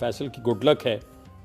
फैसल की good luck है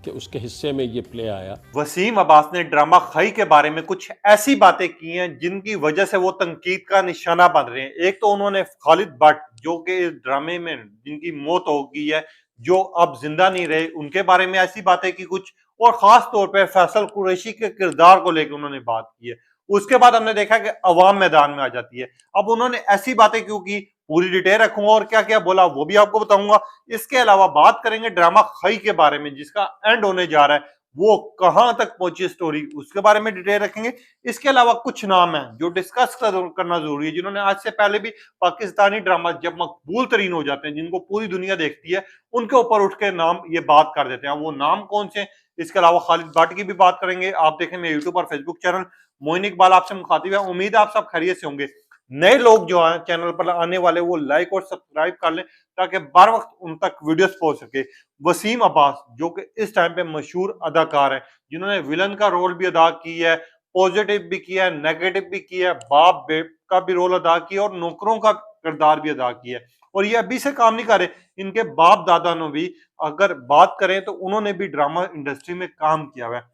कि उसके हिस्से में ये प्ले आया। वसीम अब्बास ने ड्रामा खई के बारे में कुछ ऐसी बातें की हैं जिनकी वजह से वो तनकीद का निशाना बन रहे हैं। एक तो उन्होंने खालिद भट्ट जो कि इस ड्रामे में जिनकी मौत हो गई है, जो अब जिंदा नहीं रहे, उनके बारे में ऐसी बातें की कुछ, और खास तौर पर फैसल कुरैशी के किरदार को लेकर उन्होंने बात की है। उसके बाद हमने देखा कि अवाम मैदान में आ जाती है। अब उन्होंने ऐसी बातें क्यों की, पूरी डिटेल रखूंगा और क्या क्या बोला वो भी आपको बताऊंगा। इसके अलावा बात करेंगे ड्रामा खई के बारे में जिसका एंड होने जा रहा है, वो कहां तक पहुंची स्टोरी, उसके बारे में डिटेल रखेंगे। इसके अलावा कुछ नाम है जो डिस्कस करना जरूरी है, जिन्होंने आज से पहले भी पाकिस्तानी ड्रामा जब मकबूल तरीन हो जाते हैं, जिनको पूरी दुनिया देखती है, उनके ऊपर उठ के नाम ये बात कर देते हैं। वो नाम कौन से? इसके अलावा खालिद भट्ट की भी बात करेंगे। आप देखें मेरे यूट्यूब और फेसबुक चैनल मोइन इकबाल आपसे मुखातिब है। उम्मीद है आप सब खैरियत से होंगे। नए लोग जो हैं चैनल पर आने वाले, वो लाइक और सब्सक्राइब कर लें ताकि बार वक्त उन तक वीडियोस पहुंच सके। वसीम अब्बास जो कि इस टाइम पे मशहूर अदाकार है, जिन्होंने विलन का रोल भी अदा किया है, पॉजिटिव भी किया है, नेगेटिव भी किया है, बाप बेट का भी रोल अदा किया और नौकरों का किरदार भी अदा किया है। और ये अभी से काम नहीं कर रहे, इनके बाप दादा ने भी अगर बात करें तो उन्होंने भी ड्रामा इंडस्ट्री में काम किया हुआ है।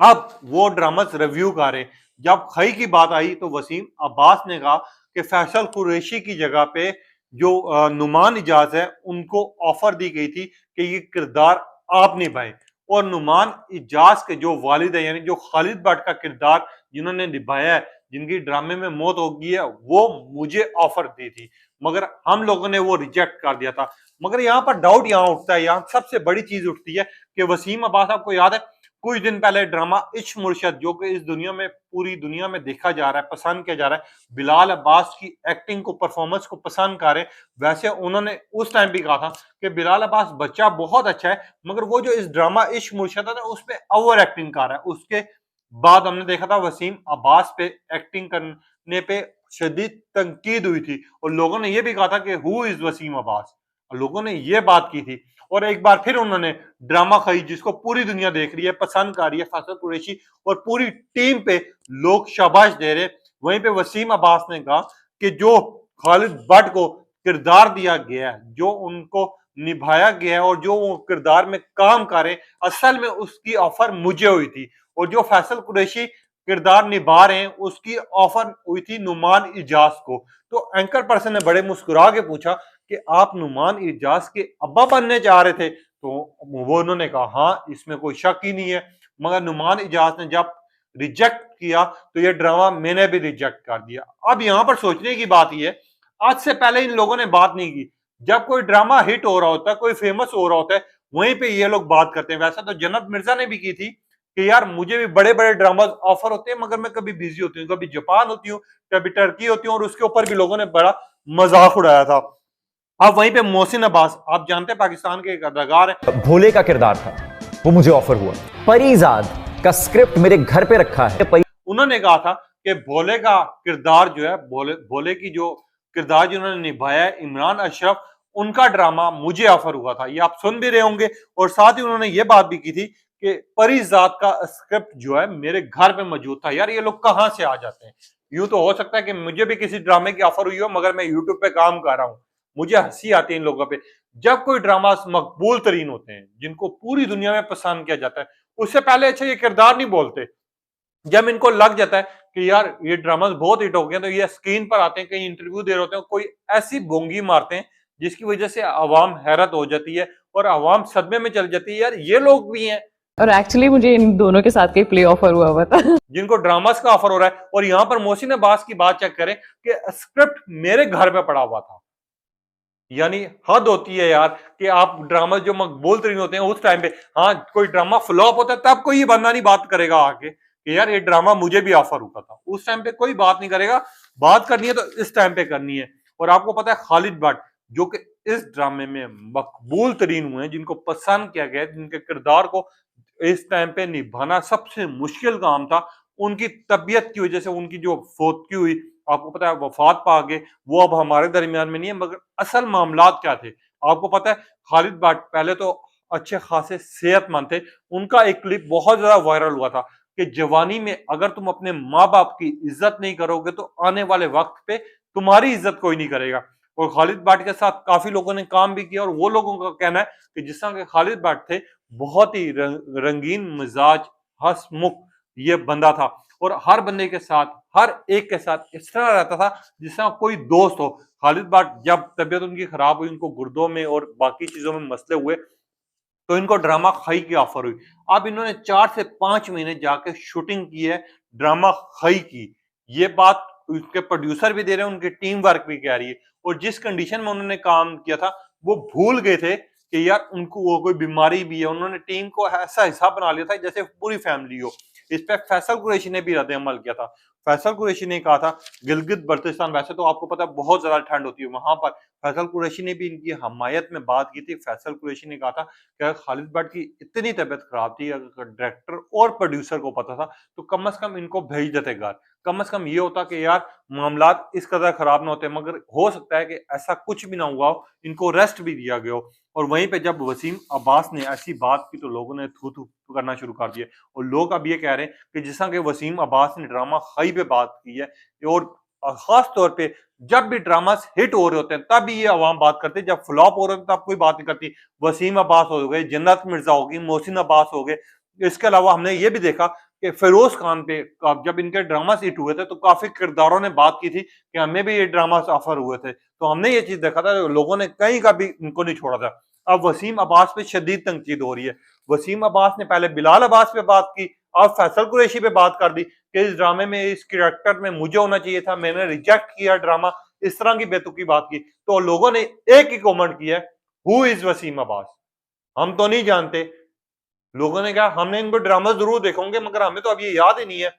अब वो ड्रामास रिव्यू कर रहे। जब खई की बात आई तो वसीम अब्बास ने कहा कि फैसल कुरैशी की जगह पे जो नुमान इजाज है उनको ऑफर दी गई थी कि ये किरदार आप निभाएं, और नुमान इजाज के जो वालिद है, यानी जो खालिद भट्ट का किरदार जिन्होंने निभाया है, जिनकी ड्रामे में मौत हो गई है, वो मुझे ऑफर दी थी, मगर हम लोगों ने वो रिजेक्ट कर दिया था। मगर यहाँ पर डाउट यहाँ उठता है, यहाँ सबसे बड़ी चीज उठती है कि वसीम अब्बास, आपको याद है कुछ दिन पहले ड्रामा इश्क मुर्शद जो कि इस दुनिया में, पूरी दुनिया में देखा जा रहा है, पसंद किया जा रहा है, बिलाल अब्बास की एक्टिंग को, परफॉर्मेंस को पसंद कर रहे हैं। वैसे उन्होंने उस टाइम भी कहा था कि बिलाल अब्बास बच्चा बहुत अच्छा है, मगर वो जो इस ड्रामा इश्क मुर्शद है उसमें ओवर एक्टिंग कर रहा है। उसके बाद हमने देखा था वसीम अब्बास पे एक्टिंग करने पे शदीद तनकीद हुई थी, और लोगों ने यह भी कहा था कि हु इज वसीम अब्बास, लोगों ने यह बात की थी। और एक बार फिर उन्होंने ड्रामा खई जिसको पूरी दुनिया देख रही है, पसंद कर रही है, फैसल कुरैशी और पूरी टीम पे लोग शाबाश दे रहे, वहीं पे वसीम अब्बास ने कहा कि जो खालिद भट्ट को किरदार दिया गया है, जो उनको निभाया गया है और जो वो किरदार में काम करे, असल में उसकी ऑफर मुझे हुई थी, और जो फैसल कुरैशी किरदार निभा रहे हैं उसकी ऑफर हुई थी नुमान इजाज को। तो एंकर पर्सन ने बड़े मुस्कुरा के पूछा कि आप नुमान इजाज के अब्बा बनने जा रहे थे? तो वो उन्होंने कहा हाँ, इसमें कोई शक ही नहीं है। मगर नुमान इजाज ने जब रिजेक्ट किया तो ये ड्रामा मैंने भी रिजेक्ट कर दिया। अब यहाँ पर सोचने की बात यह है, आज से पहले इन लोगों ने बात नहीं की। जब कोई ड्रामा हिट हो रहा होता है, कोई फेमस हो रहा होता है, वहीं पे ये लोग बात करते हैं। वैसा तो जन्नत मिर्जा ने भी की थी कि यार मुझे भी बड़े बड़े ड्रामा ऑफर होते हैं, मगर मैं कभी बिजी होती हूँ, कभी जापान होती हूँ, कभी टर्की होती हूँ, और उसके ऊपर भी लोगों ने बड़ा मजाक उड़ाया था। अब वहीं पे मोहसिन अब्बास, आप जानते हैं पाकिस्तान के एक अदाकार है, भोले का किरदार था, वो मुझे ऑफर हुआ। परीजाद का स्क्रिप्ट मेरे घर पे रखा है। उन्होंने कहा था कि भोले का किरदार जो है, भोले की जो किरदार जिन्होंने निभाया है इमरान अशरफ, उनका ड्रामा मुझे ऑफर हुआ था। ये आप सुन भी रहे होंगे। और साथ ही उन्होंने ये बात भी की थी कि परीजाद का स्क्रिप्ट जो है मेरे घर पे मौजूद था। यार ये लोग कहां से आ जाते हैं? यूं तो हो सकता है कि मुझे भी किसी ड्रामे की ऑफर हुई हो, मगर मैं यूट्यूब पे काम कर रहा हूं, मुझे हंसी आती है इन लोगों पे। जब कोई ड्रामा मकबूल तरीन होते हैं, जिनको पूरी दुनिया में पसंद किया जाता है, उससे पहले अच्छा ये किरदार नहीं बोलते। जब इनको लग जाता है कि यार ये ड्रामा बहुत हिट हो गए, तो ये स्क्रीन पर आते हैं, कहीं इंटरव्यू दे रहे होते हैं, कोई ऐसी बोंगी मारते हैं जिसकी वजह से अवाम हैरत हो जाती है और अवाम सदमे में चल जाती है। यार ये लोग भी हैं। और एक्चुअली मुझे इन दोनों के साथ कई प्ले ऑफर हुआ था जिनको ड्रामास का ऑफर हो रहा है। और यहाँ पर मोहसिन अब्बास की बात चेक करें कि स्क्रिप्ट मेरे घर पे पड़ा हुआ था। यानी हद होती है यार कि आप ड्रामा जो मकबूल तरीन होते हैं उस टाइम पे, हाँ कोई ड्रामा फ्लॉप होता है तब कोई ये बंदा नहीं बात करेगा आके कि यार ये ड्रामा मुझे भी ऑफर हुआ था। उस टाइम पे कोई बात नहीं करेगा। बात करनी है तो इस टाइम पे करनी है। और आपको पता है खालिद भट्ट जो कि इस ड्रामे में मकबूल तरीन हुए हैं, जिनको पसंद किया गया, जिनके किरदार को इस टाइम पे निभाना सबसे मुश्किल काम था, उनकी तबीयत की वजह से, उनकी जो फौतगी हुई, आपको पता है वफात पा गए, वो अब हमारे दरमियान में नहीं है। मगर असल मामलात क्या थे आपको पता है। खालिद भट्ट पहले तो अच्छे खासे सेहतमंद थे। उनका एक क्लिप बहुत ज्यादा वायरल हुआ था कि जवानी में अगर तुम अपने माँ बाप की इज्जत नहीं करोगे तो आने वाले वक्त पे तुम्हारी इज्जत कोई नहीं करेगा। और खालिद भट्ट के साथ काफी लोगों ने काम भी किया और वो लोगों का कहना है कि जिस तरह के खालिद भट्ट थे, बहुत ही रंगीन मिजाज, हंसमुख ये बंदा था और हर बंदे के साथ, हर एक के साथ इस तरह रहता था जिस तरह कोई दोस्त हो। खालिद भट्ट जब तबीयत उनकी खराब हुई, उनको गुर्दों में और बाकी चीजों में मसले हुए, तो इनको ड्रामा खई की ऑफर हुई। अब इन्होंने 4 से 5 महीने जाके शूटिंग की है ड्रामा खई की। ये बात उसके प्रोड्यूसर भी दे रहे हैं, उनकी टीम वर्क भी कह रही है। और जिस कंडीशन में उन्होंने काम किया था, वो भूल गए थे कि यार उनको वो कोई बीमारी भी है। उन्होंने टीम को ऐसा हिसाब बना लिया था जैसे पूरी फैमिली हो। इस पे फैसल कुरैशी ने भी रद्द अमल किया था। फैसल कुरैशी ने कहा था, गिलगित बल्तिस्तान वैसे तो आपको पता है बहुत ज्यादा ठंड होती है वहां पर, फैसल कुरैशी ने भी इनकी हमायत में बात की थी। फैसल कुरैशी ने कहा था कि खालिद भट्ट की इतनी तबीयत खराब थी, अगर डायरेक्टर और प्रोड्यूसर को पता था तो कम से कम इनको भेज देते घर। कम से कम ये होता कि यार मामलात इस कदर खराब ना होते, मगर हो सकता है कि ऐसा कुछ भी ना हुआ हो, इनको रेस्ट भी दिया गया हो। और वहीं पे जब वसीम अब्बास ने ऐसी बात की तो लोगों ने थू थू करना शुरू कर दिया। और लोग अब ये कह रहे हैं कि जिस तरह के वसीम अब्बास ने ड्रामा खई पे बात की है, और खास तौर पे जब भी ड्रामा हिट हो रहे होते हैं तब ये अवाम बात करते हैं, जब फ्लॉप हो रहे होते हैं तब कोई बात नहीं करती। वसीम अब्बास हो गए, जन्नत मिर्जा होगी, मोहसिन अब्बास हो गए। इसके अलावा हमने ये भी देखा कि फिरोज खान पे जब इनके ड्रामा हिट हुए थे तो काफी किरदारों ने बात की थी कि हमें भी ये ड्रामा ऑफर हुए थे, तो हमने ये चीज देखा था, लोगों ने कहीं का भी इनको नहीं छोड़ा था। अब वसीम अब्बास पे शदीद तंकीद हो रही है। वसीम अब्बास ने पहले बिलाल अब्बास पे बात की, अब फैसल कुरैशी पे बात कर दी कि इस ड्रामे में, इस कैरेक्टर में मुझे होना चाहिए था, मैंने रिजेक्ट किया ड्रामा, इस तरह की बेतुकी बात की। तो लोगों ने एक ही कमेंट किया, हु इज वसीम अब्बास, हम तो नहीं जानते। लोगों ने कहा हमने इनको ड्रामा जरूर देखेंगे मगर हमें तो अब ये याद ही नहीं है।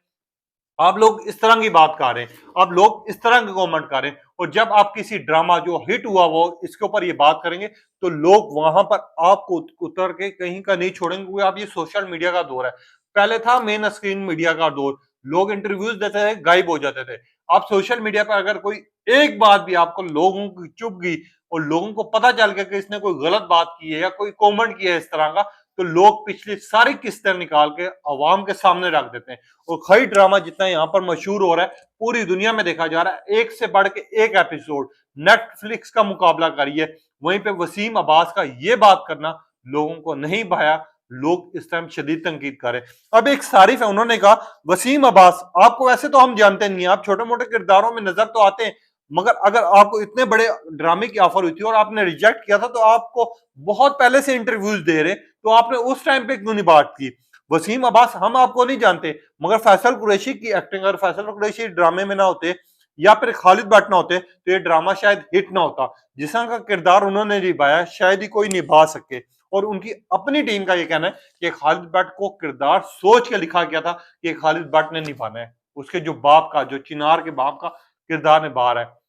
आप लोग इस तरह की बात कर रहे हैं, आप लोग इस तरह के कमेंट कर रहे हैं। और जब आप किसी ड्रामा जो हिट हुआ वो इसके ऊपर ये बात करेंगे तो लोग वहां पर आपको उतर के कहीं का नहीं छोड़ेंगे, क्योंकि आप ये सोशल मीडिया का दौर है। पहले था मेन स्क्रीन मीडिया का दौर, लोग इंटरव्यूज देते थे, गायब हो जाते थे। अब सोशल मीडिया पर अगर कोई एक बात भी आपको लोगों की चुभ गई और लोगों को पता चल गया कि इसने कोई गलत बात की है या कोई कमेंट किया है इस तरह का, तो लोग पिछली सारी किस्तें निकाल के अवाम के सामने रख देते हैं। और खई ड्रामा जितना यहाँ पर मशहूर हो रहा है, पूरी दुनिया में देखा जा रहा है, एक से बढ़ के एक एपिसोड नेटफ्लिक्स का मुकाबला करिए। वहीं पे वसीम अब्बास का ये बात करना लोगों को नहीं भाया, लोग इस टाइम शदीद तनकीद कर रहे हैं। अब एक सारिफ है, उन्होंने कहा वसीम अब्बास आपको वैसे तो हम जानते नहीं, आप छोटे मोटे किरदारों में नजर तो आते हैं, मगर अगर आपको इतने बड़े ड्रामे की ऑफर हुई थी और आपने रिजेक्ट किया था तो आपको बहुत पहले से इंटरव्यूज दे रहे, तो आपने उस टाइम पे क्यों नहीं बात की। वसीम अब्बास हम आपको नहीं जानते, मगर फैसल कुरैशी की एक्टिंग, अगर फैसल कुरैशी ड्रामे में ना होते या फिर खालिद भट्ट ना होते तो ये ड्रामा शायद हिट ना होता। जिस तरह का किरदार उन्होंने निभाया शायद ही कोई निभा सके। और उनकी अपनी टीम का ये कहना है कि खालिद भट्ट को किरदार सोच के लिखा गया था कि खालिद भट्ट ने निभाना है, उसके जो बाप का, जो चिनार के बाप का किरदार निभा रहा है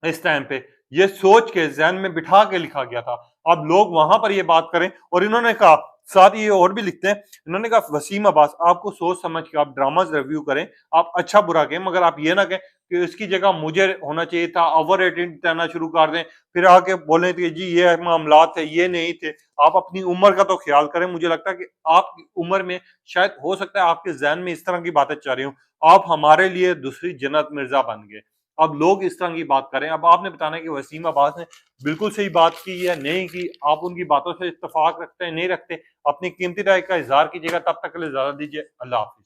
इस टाइम पे, ये सोच के जहन में बिठा के लिखा गया था। अब लोग वहां पर ये बात करें। और इन्होंने कहा, साथ ही ये और भी लिखते हैं, इन्होंने कहा वसीम अब्बास आपको सोच समझ के आप ड्रामाज रिव्यू करें, आप अच्छा बुरा कहें, मगर आप ये ना कहें कि इसकी जगह मुझे होना चाहिए था, ओवर रेटिंग देना शुरू कर दें, फिर आके बोलें कि जी ये मामलात थे, ये नहीं थे। आप अपनी उम्र का तो ख्याल करें। मुझे लगता है कि आपकी उम्र में शायद हो सकता है आपके जहन में इस तरह की बातें चल रही हूँ, आप हमारे लिए दूसरी जन्नत मिर्जा बन गए। अब लोग इस तरह की बात करें, अब आपने बताना है कि वसीम अब्बास ने बिल्कुल सही बात की या नहीं की, आप उनकी बातों से इत्तेफाक रखते हैं नहीं रखते, अपनी कीमती राय का इजहार कीजिएगा। तब तक के लिए इजाजत दीजिए, अल्लाह हाफिज।